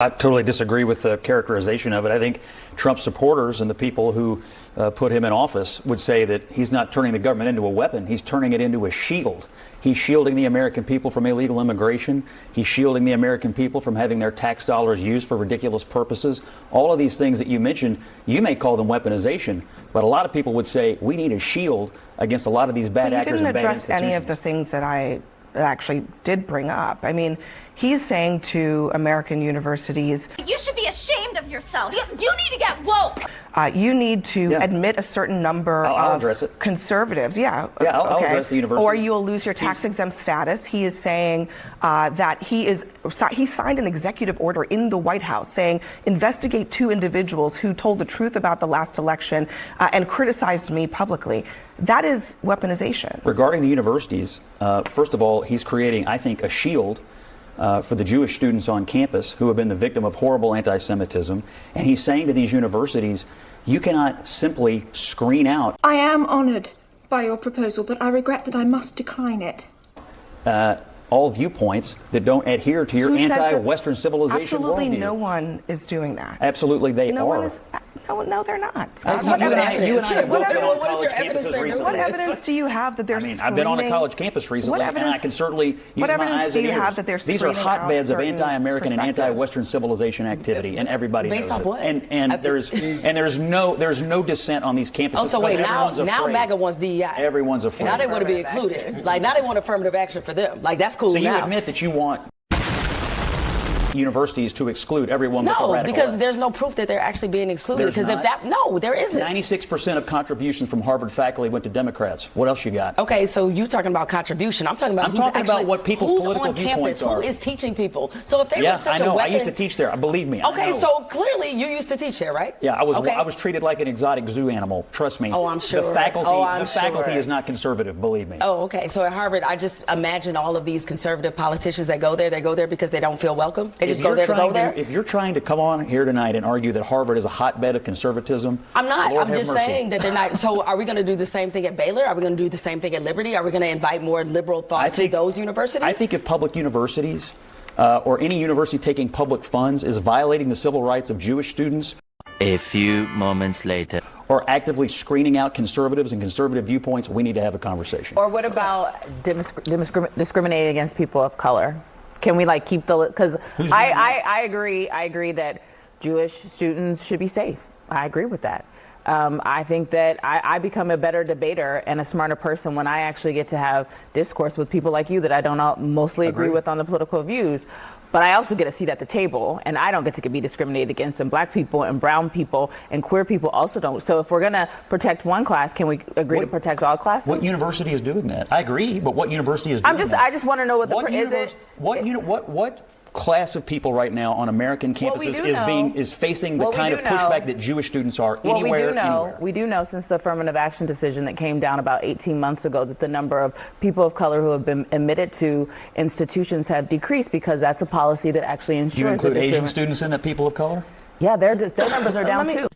I totally disagree with the characterization of it. I think Trump supporters and the people who put him in office would say that he's not turning the government into a weapon. He's turning it into a shield. He's shielding the American people from illegal immigration. He's shielding the American people from having their tax dollars used for ridiculous purposes. All of these things that you mentioned, you may call them weaponization, but a lot of people would say we need a shield against a lot of these bad actors and bad institutions. You didn't address any of the things that I actually did bring up. I mean, he's saying to American universities, you should be ashamed of yourself. You need to get woke. You need to admit a certain number I'll of address it. Conservatives. I'll address the universities. Or you'll lose your tax-exempt status. He is saying that he signed an executive order in the White House saying, investigate 2 individuals who told the truth about the last election and criticized me publicly. That is weaponization. Regarding the universities, first of all, he's creating, I think, a shield for the Jewish students on campus who have been the victim of horrible anti-Semitism. And he's saying to these universities, you cannot simply screen out. I am honored by your proposal, but I regret that I must decline it. All viewpoints that don't adhere to your anti-Western civilization worldview. Absolutely no one is doing that. Absolutely they are. No, they're not. What evidence do you have that they're screening? I've been on a college campus recently, and I can certainly use my eyes and ears. These are hotbeds of anti-American and anti-Western civilization activity, and everybody knows it. And there's no dissent on these campuses. Oh, so wait, now MAGA wants DEI. Everyone's afraid. Now they want to be included. Like, now they want affirmative action for them. Like, that's cool. So you now admit that you want universities to exclude everyone with a radical because there's no proof that they're actually being excluded. Because there isn't. 96% of contributions from Harvard faculty went to Democrats. What else you got? Okay, so you're talking about contribution. I'm talking about what people's political viewpoints are. Who is teaching people? So if they were such a weapon, I used to teach there. Believe me. Okay, so clearly you used to teach there, right? Yeah, I was treated like an exotic zoo animal. Trust me. Oh, I'm sure. The faculty is not conservative. Believe me. Oh, okay. So at Harvard, I just imagine all of these conservative politicians that go there. They go there because they don't feel welcome. They just go there to go there. If you're trying to come on here tonight and argue that Harvard is a hotbed of conservatism, I'm not. I'm just saying that they're not. So are we going to do the same thing at Baylor? Are we going to do the same thing at Liberty? Are we going to invite more liberal thought to those universities? I think if public universities or any university taking public funds is violating the civil rights of Jewish students, a few moments later, or actively screening out conservatives and conservative viewpoints, we need to have a conversation. Or what about discriminating against people of color? Can we keep because I agree that Jewish students should be safe. I agree with that. I think that I become a better debater and a smarter person when I actually get to have discourse with people like you that I don't mostly agree with on the political views. But I also get a seat at the table, and I don't get to be discriminated against, and black people and brown people and queer people also don't. So if we're going to protect one class, can we agree to protect all classes? What university is doing that? I agree, but what university is doing that? I just want to know what class of people right now on American campuses is facing the kind of pushback that Jewish students are anywhere. We do know since the affirmative action decision that came down about 18 months ago that the number of people of color who have been admitted to institutions have decreased because that's a policy that actually ensures. Do you include Asian students in that people of color? Yeah, their numbers are down too.